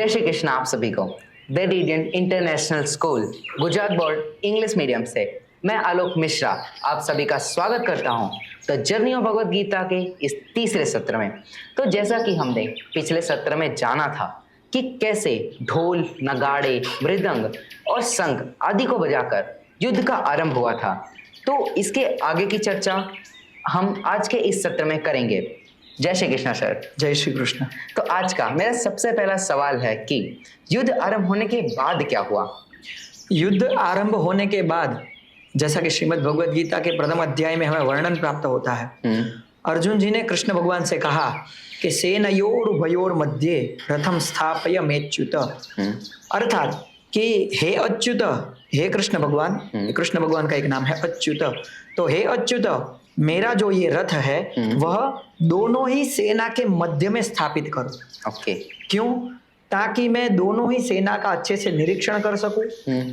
जय श्री कृष्ण आप सभी को। The radiant international school Gujarat board English medium से मैं आलोक मिश्रा आप सभी का स्वागत करता हूं the journey of Bhagavad Gita के इस तीसरे सत्र में। तो जैसा कि हमने पिछले सत्र में जाना था कि कैसे ढोल, नगाड़े, मृदंग और शंख आदि को बजाकर युद्ध का आरंभ हुआ था, तो इसके आगे की चर्चा हम आज के इस सत्र में करेंगे। जय श्री कृष्ण सर। जय श्री कृष्ण। तो आज का मेरा सबसे पहला सवाल है कि युद्ध आरंभ होने के बाद क्या हुआ? युद्ध आरंभ होने के बाद जैसा कि श्रीमद् भगवद गीता के प्रथम अध्याय में हमें वर्णन प्राप्त होता है, अर्जुन जी ने कृष्ण भगवान से कहा कि सेनयोरुभयोर मध्ये रथम स्थापय मेच्युत, अर्थात कि हे अच्युत, हे कृष्ण भगवान, कृष्ण भगवान का एक नाम है अच्युत, तो हे अच्युत मेरा जो ये रथ है वह दोनों ही सेना के मध्य में स्थापित करो। ओके। क्यों? ताकि मैं दोनों ही सेना का अच्छे से निरीक्षण कर सकूं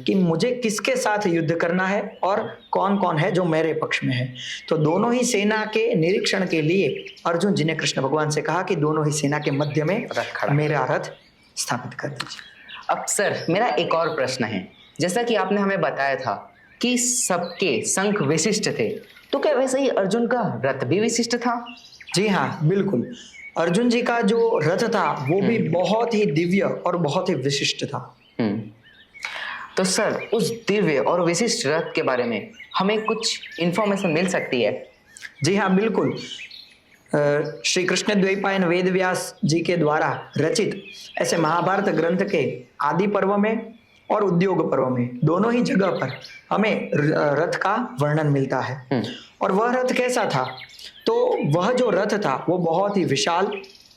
कि मुझे किसके साथ युद्ध करना है और कौन कौन है जो मेरे पक्ष में है। तो दोनों ही सेना के निरीक्षण के लिए अर्जुन जी ने कृष्ण भगवान से कहा कि दोनों ही सेना के मध्य में मेरा रथ स्थापित कर दीजिए। अब सर मेरा एक और प्रश्न है, जैसा कि आपने हमें बताया था कि सबके शंख विशिष्ट थे, तो क्या वैसे ही अर्जुन का रथ भी विशिष्ट था? जी हाँ, बिल्कुल। अर्जुन जी का जो रथ था वो भी बहुत ही दिव्य और बहुत ही विशिष्ट था। तो सर उस दिव्य और विशिष्ट रथ के बारे में हमें कुछ इंफॉर्मेशन मिल सकती है? जी हाँ, बिल्कुल। श्री कृष्ण द्वैपायन वेद व्यास जी के द्वारा रचित ऐसे महाभारत ग्रंथ के आदि पर्व में और उद्योग पर्व में दोनों ही जगह पर हमें रथ का वर्णन मिलता है। और वह रथ कैसा था? तो वह जो रथ था वो बहुत ही विशाल,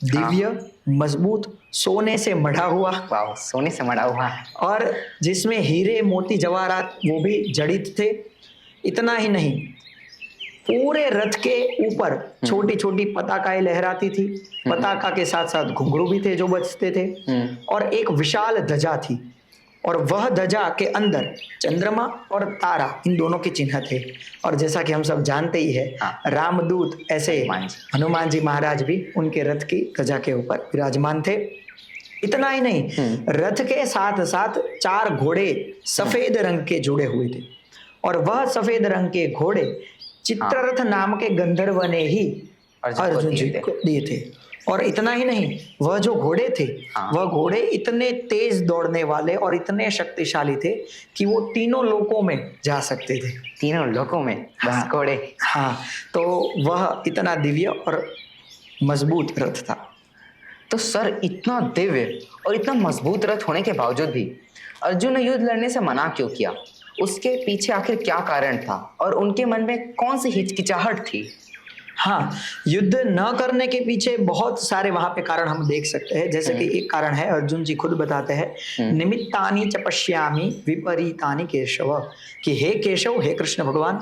दिव्य, मजबूत, सोने से मढ़ा हुआ। वाह, सोने से मढ़ा हुआ है। और जिसमें हीरे, मोती, जवाहरात वो भी जड़ित थे। इतना ही नहीं, पूरे रथ के ऊपर छोटी छोटी पताकाएं लहराती थी। पताका के साथ साथ घुंघरू भी थे जो बजते थे, और एक विशाल ध्वजा थी, और वह ध्वजा के अंदर चंद्रमा और तारा इन दोनों के चिन्ह थे। और जैसा कि हम सब जानते ही है, रामदूत ऐसे हनुमान जी महाराज भी उनके रथ की ध्वजा के ऊपर विराजमान थे। इतना ही नहीं, रथ के साथ साथ 4 घोड़े सफेद रंग के जुड़े हुए थे, और वह सफेद रंग के घोड़े चित्ररथ नाम के गंधर्व ने ही अर्जुन जी को दिए थे। और इतना ही नहीं, वह जो घोड़े थे वह घोड़े इतने तेज दौड़ने वाले और इतने शक्तिशाली थे कि वो तीनों लोकों में जा सकते थे। तीनों लोकों में बस घोड़े? हाँ, तो वह इतना दिव्य और मजबूत रथ था। तो सर इतना दिव्य और इतना मजबूत रथ होने के बावजूद भी अर्जुन ने युद्ध लड़ने से मना क्यों किया? उसके पीछे आखिर क्या कारण था और उनके मन में कौन सी हिचकिचाहट थी? हाँ, युद्ध न करने के पीछे बहुत सारे वहां पे कारण हम देख सकते हैं। जैसे कि एक कारण है, अर्जुन जी खुद बताते हैं, निमित्तानि च पश्यामि विपरीतानि केशव, कि हे केशव, हे कृष्ण भगवान,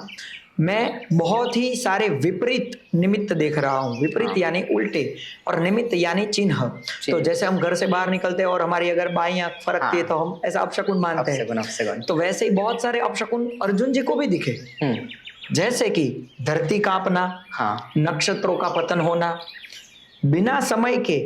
मैं बहुत ही सारे विपरीत निमित्त देख रहा हूँ। विपरीत यानी उल्टे, और निमित्त यानी चिन्ह। तो जैसे हम घर से बाहर निकलते हैं और हमारी अगर बाईं आंख फरकती है तो हम ऐसा अपशकुन मानते हैं। तो वैसे ही बहुत सारे अपशकुन अर्जुन जी को भी दिखे, जैसे कि धरती कांपना, नक्षत्रों का पतन होना, बिना समय के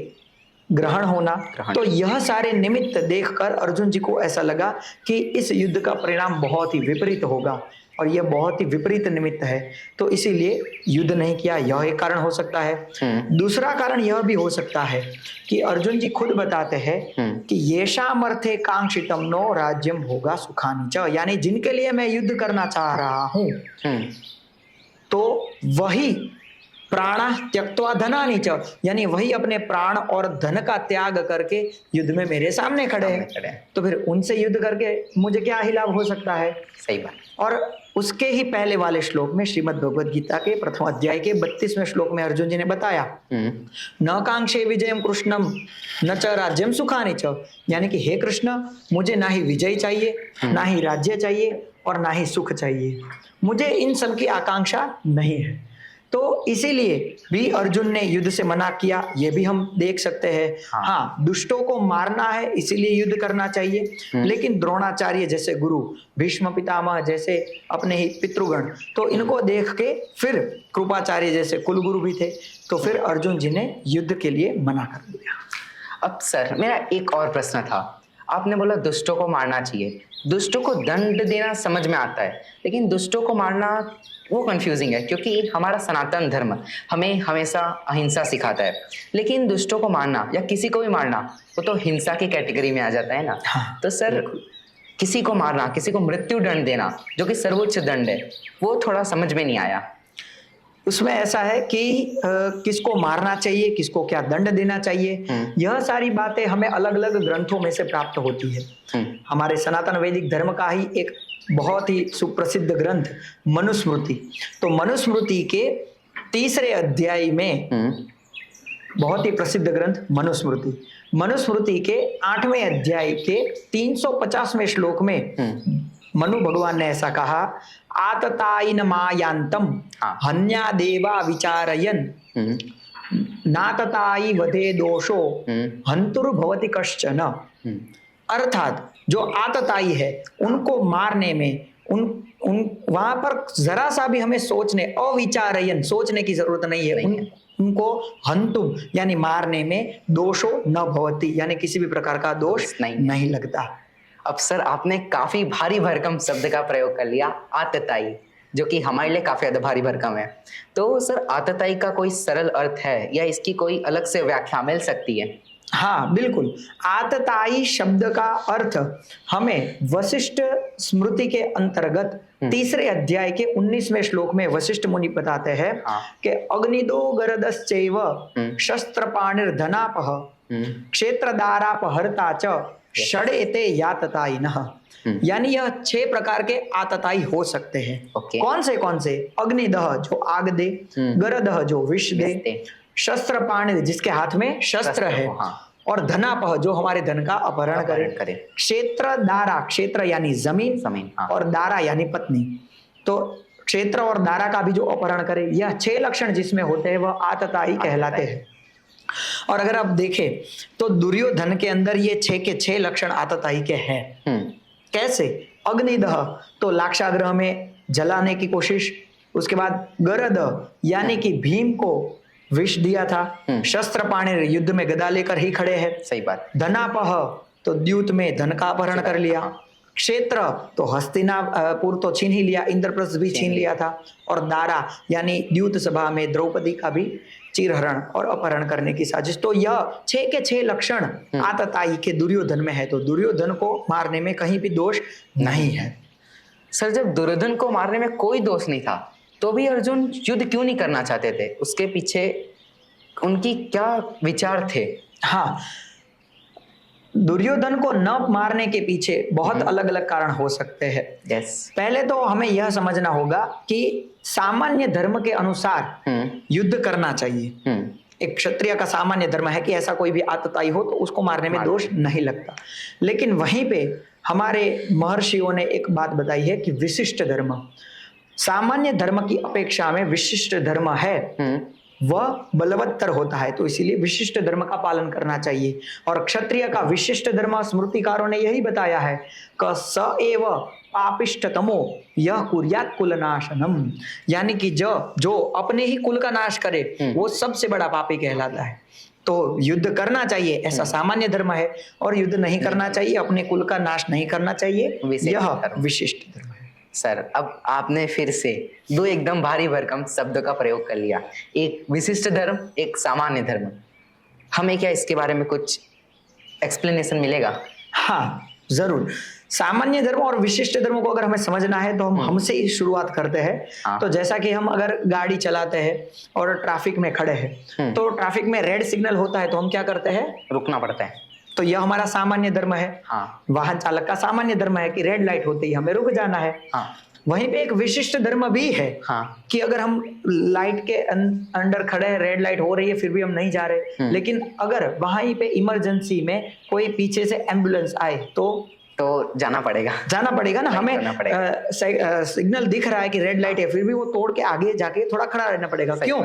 ग्रहण होना। तो यह सारे निमित्त देखकर अर्जुन जी को ऐसा लगा कि इस युद्ध का परिणाम बहुत ही विपरीत होगा, और यह बहुत ही विपरीत निमित्त है, तो इसीलिए युद्ध नहीं किया। यह एक कारण हो सकता है। दूसरा कारण यह भी हो सकता है कि अर्जुन जी खुद बताते हैं कि येषामर्थे कांक्षितम नो राज्यम भोगा सुखानि च, यानी जिनके लिए मैं युद्ध करना चाह रहा हूं तो वही प्राण त्यक्त्वा धनानि च, यानी वही अपने प्राण और धन का त्याग करके युद्ध में मेरे सामने खड़े हैं। तो फिर उनसे युद्ध करके मुझे क्या ही लाभ हो सकता है? सही बात। और उसके ही पहले वाले श्लोक में श्रीमद् भगवद गीता के प्रथम अध्याय के 32वें श्लोक में अर्जुन जी ने बताया, न कांक्षे विजयम कृष्णम न च राज्यम सुखानि च, यानी कि हे कृष्ण, मुझे ना ही विजय चाहिए, ना ही राज्य चाहिए, और ना ही सुख चाहिए। मुझे इन सब की आकांक्षा नहीं है। तो इसीलिए भी अर्जुन ने युद्ध से मना किया, ये भी हम देख सकते हैं। हाँ, दुष्टों को मारना है इसीलिए युद्ध करना चाहिए, लेकिन द्रोणाचार्य जैसे गुरु, भीष्म पितामह जैसे अपने ही पितृगण, तो इनको देख के फिर कृपाचार्य जैसे कुलगुरु भी थे, तो फिर अर्जुन जी ने युद्ध के लिए मना कर दिया। अब सर मेरा एक और प्रश्न था। आपने बोला दुष्टों को मारना चाहिए। दुष्टों को दंड देना समझ में आता है, लेकिन दुष्टों को मारना वो कंफ्यूजिंग है, क्योंकि हमारा सनातन धर्म हमें हमेशा अहिंसा सिखाता है। लेकिन दुष्टों को मारना या किसी को भी मारना वो तो हिंसा की कैटेगरी में आ जाता है ना। हाँ, तो सर किसी को मारना, किसी को मृत्यु दंड देना जो कि सर्वोच्च दंड है, वो थोड़ा समझ में नहीं आया। उसमें ऐसा है कि किसको मारना चाहिए, किसको क्या दंड देना चाहिए, यह सारी बातें हमें अलग अलग ग्रंथों में से प्राप्त होती है। हमारे सनातन वैदिक धर्म का ही एक बहुत ही सुप्रसिद्ध ग्रंथ मनुस्मृति। तो मनुस्मृति के तीसरे अध्याय में, बहुत ही प्रसिद्ध ग्रंथ मनुस्मृति, मनुस्मृति के 8वें अध्याय के 350वें श्लोक में मनु भगवान ने ऐसा कहा, आततायिन मायांतम हन्या देवा विचारयन नाततायि वधे दोषो हंतुर भवति कश्चन। अर्थात जो आतताई है उनको मारने में उन वहां पर जरा सा भी हमें सोचने, अविचारयन, सोचने की जरूरत नहीं है। उनको हंतुम यानी मारने में दोषो न भवति यानी किसी भी प्रकार का दोष नहीं लगता। अब सर आपने काफी भारी भरकम शब्द का प्रयोग कर लिया, आतताई, जो कि हमारे लिए काफी ज्यादा भारी भरकम है। तो सर आतताई का कोई सरल अर्थ है या इसकी कोई अलग से व्याख्या मिल सकती है? हाँ बिल्कुल, आतताई शब्द का अर्थ हमें वशिष्ठ स्मृति के अंतर्गत तीसरे अध्याय के 19वें श्लोक में वशिष्ठ मुनि बताते हैं कि अग्निदो गरदश्चैव शस्त्रपाणिर्धनापः क्षेत्रदारापहर्ता च षडेते याततायिनः। यानी यह 6 प्रकार के आतताई हो सकते हैं। कौन से? अग्निदह जो आग दे, गरदह जो विष दे, शस्त्र पाणि जिसके हाथ में शस्त्र है, और धनापह जो हमारे धन का अपहरण करे। क्षेत्र दारा, क्षेत्र यानी जमीन, और दारा यानी पत्नी। तो क्षेत्र और दारा का भी जो अपहरण करे, यह 6 लक्षण जिसमें होते हैं वह आतताई कहलाते हैं। और अगर आप देखें तो दुर्योधन के अंदर ये 6 के 6 लक्षण आतताई के हैं। कैसे? अग्निदह तो लाक्षागृह में जलाने की कोशिश, उसके बाद गरद यानी कि भीम को विष दिया था, शस्त्र पाणि युद्ध में गदा लेकर ही खड़े हैं, सही बात। धनापह तो द्यूत में धन का अपहरण कर लिया, क्षेत्र तो हस्तिनापुर तो छीन ही लिया, इंद्रप्रस्थ भी छीन लिया था, और दारा यानी द्यूत सभा में द्रौपदी का भी चीरहरण और अपहरण करने की साजिश। तो यह 6 के 6 लक्षण आतताई के दुर्योधन में है। तो दुर्योधन को मारने में कहीं भी दोष नहीं है। सर जब दुर्योधन को मारने में कोई दोष नहीं था तो भी अर्जुन युद्ध क्यों नहीं करना चाहते थे? उसके पीछे उनकी क्या विचार थे? हाँ, दुर्योधन को न मारने के पीछे बहुत अलग अलग कारण हो सकते हैं। पहले तो हमें यह समझना होगा कि सामान्य धर्म के अनुसार युद्ध करना चाहिए। एक क्षत्रिय का सामान्य धर्म है कि ऐसा कोई भी आतताई हो तो उसको मारने में दोष नहीं लगता। लेकिन वहीं पे हमारे महर्षियों ने एक बात बताई है कि विशिष्ट धर्म, सामान्य धर्म की अपेक्षा में विशिष्ट धर्म है वह बलवत्तर होता है, तो इसीलिए विशिष्ट धर्म का पालन करना चाहिए। और क्षत्रिय का विशिष्ट धर्म स्मृतिकारों ने यही बताया है कि स एव पापिष्टतमो यह कुर्यात कुलनाशनम, यानी कि जो अपने ही कुल का नाश करे वो सबसे बड़ा पापी कहलाता है। तो युद्ध करना चाहिए ऐसा सामान्य धर्म है, और युद्ध नहीं करना चाहिए, अपने कुल का नाश नहीं करना चाहिए, यह विशिष्ट धर्म है। सर अब आपने फिर से 2 एकदम भारी भरकम शब्दों का प्रयोग कर लिया, एक विशिष्ट धर्म, एक सामान्य धर्म। हमें क्या इसके बारे में कुछ एक्सप्लेनेशन मिलेगा? हाँ जरूर। सामान्य धर्म और विशिष्ट धर्म को अगर हमें समझना है तो हम हमसे ही शुरुआत करते हैं। तो जैसा कि हम अगर गाड़ी चलाते हैं और ट्रैफिक में खड़े हैं, तो ट्रैफिक में रेड सिग्नल होता है तो हम क्या करते हैं? रुकना पड़ता है। तो यह हमारा सामान्य धर्म है। वाहन चालक का सामान्य धर्म है कि रेड लाइट होते ही हमें रुक जाना है। वहीं पे एक विशिष्ट धर्म भी है कि अगर हम लाइट के अंडर खड़े हैं, रेड लाइट हो रही है, फिर भी हम नहीं जा रहे, लेकिन अगर वहीं पे इमरजेंसी में कोई पीछे से एम्बुलेंस आए तो जाना पड़ेगा ना। हमें सिग्नल दिख रहा है कि रेड लाइट है, फिर भी वो तोड़ के आगे जाके थोड़ा खड़ा रहना पड़ेगा। क्यों?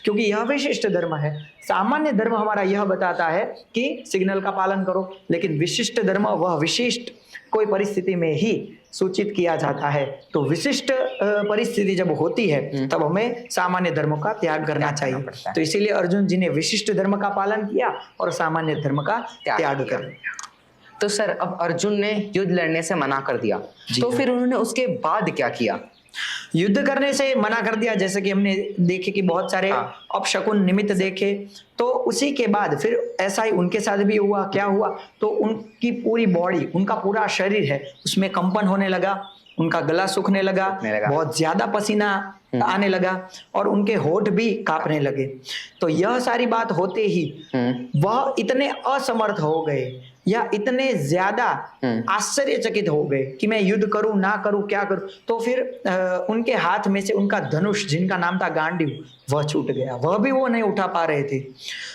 क्योंकि यह विशिष्ट धर्म है। सामान्य धर्म हमारा यह बताता है कि सिग्नल का पालन करो, लेकिन विशिष्ट धर्म वह विशिष्ट कोई परिस्थिति में ही सूचित किया जाता है। तो विशिष्ट परिस्थिति जब होती है तब हमें सामान्य धर्म का त्याग करना चाहिए। पड़ता है। तो इसीलिए अर्जुन जी ने विशिष्ट धर्म का पालन किया और सामान्य धर्म का त्याग किया। कर दिया। तो सर अब अर्जुन ने युद्ध लड़ने से मना कर दिया, जी तो हाँ। फिर उन्होंने उसके बाद क्या किया? युद्ध करने से मना कर दिया, जैसे कि हमने देखे कि बहुत सारे हाँ। अपशकुन निमित्त देखे। तो उसी के बाद फिर ऐसा ही उनके साथ भी हुआ। क्या हुआ? तो उनकी पूरी बॉडी, उनका पूरा शरीर है उसमें कंपन होने लगा, उनका गला सूखने लगा, बहुत ज्यादा पसीना आने लगा और उनके होठ भी कांपने लगे। तो यह सारी बात होते ही वह इतने असमर्थ हो गए या इतने ज्यादा आश्चर्यचकित हो गए कि मैं युद्ध करूं ना करूं, क्या करूं। तो फिर उनके हाथ में से उनका धनुष, जिनका नाम था गांडीव, वह छूट गया। वह भी वो नहीं उठा पा रहे थे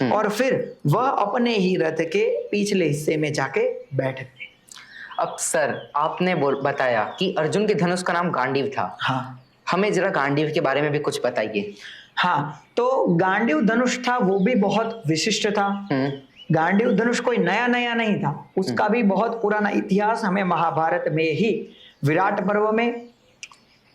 और फिर वह अपने ही रथ के पिछले हिस्से में जाके बैठ गए। अब सर आपने बताया कि अर्जुन के धनुष का नाम गांडीव था। हाँ, हमें जरा गांडीव के बारे में भी कुछ बताइए। हाँ, तो गांडीव धनुष था वो भी बहुत विशिष्ट था। गांडीव धनुष कोई नया नया नहीं था, उसका भी बहुत पुराना इतिहास हमें महाभारत में ही विराट पर्व में,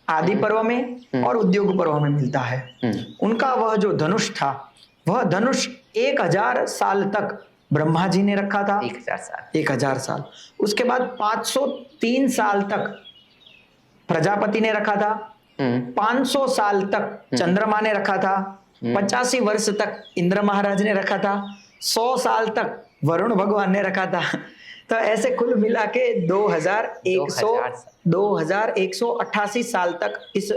आदि पर्व में और उद्योग पर्व में मिलता है। उनका वह जो धनुष था, वह धनुष 1000 साल तक ब्रह्मा जी ने रखा था। 1000 साल। 1000 साल। उसके बाद 503 साल तक प्रजापति ने रखा था। 500 साल तक चंद्रमा ने रखा था। 85 वर्ष तक इंद्र महाराज ने रखा था। 100 साल तक वरुण भगवान ने रखा था। तो ऐसे कुल मिला के 2188 साल तक इस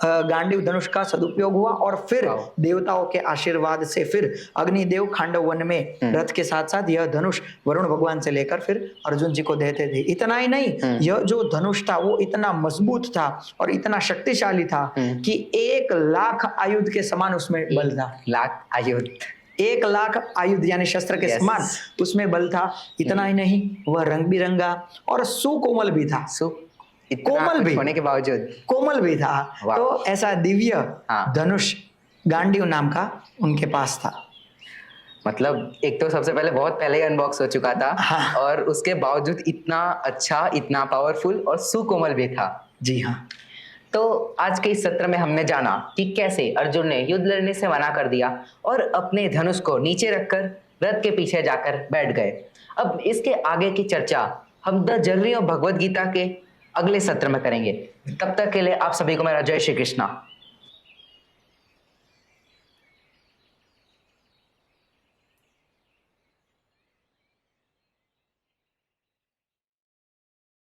गांडीव धनुष का सदुपयोग हुआ और फिर देवताओं के आशीर्वाद से फिर अग्निदेव खांडव वन में रथ के साथ साथ यह धनुष वरुण भगवान से लेकर फिर अर्जुन जी को देते थे। इतना ही नहीं, यह जो धनुष था वो इतना मजबूत था और इतना शक्तिशाली था कि 1 लाख आयुध के समान उसमें बल था। 1 लाख आयुध, 1 लाख आयुध यानी शस्त्र के समान उसमें बल था। इतना ही नहीं, वह रंग बिरंगा और सुकोमल भी था। कोमल भी होने के बावजूद कोमल भी था। तो ऐसा दिव्य धनुष गांडीव नाम का उनके पास था। मतलब एक तो सबसे पहले बहुत पहले ही अनबॉक्स हो चुका था। हाँ। और उसके बावजूद इतना अच्छा, इतना पावरफुल और सुकोमल भी था। जी हाँ। तो आज के इस सत्र में हमने जाना कि कैसे अर्जुन ने युद्ध लड़ने से मना कर दिया और अपने धनुष को नीचे रखकर रथ के पीछे जाकर बैठ गए। अब इसके आगे की चर्चा हम the journey of Bhagavad Gita के अगले सत्र में करेंगे। तब तक के लिए आप सभी को मेरा जय श्री कृष्णा।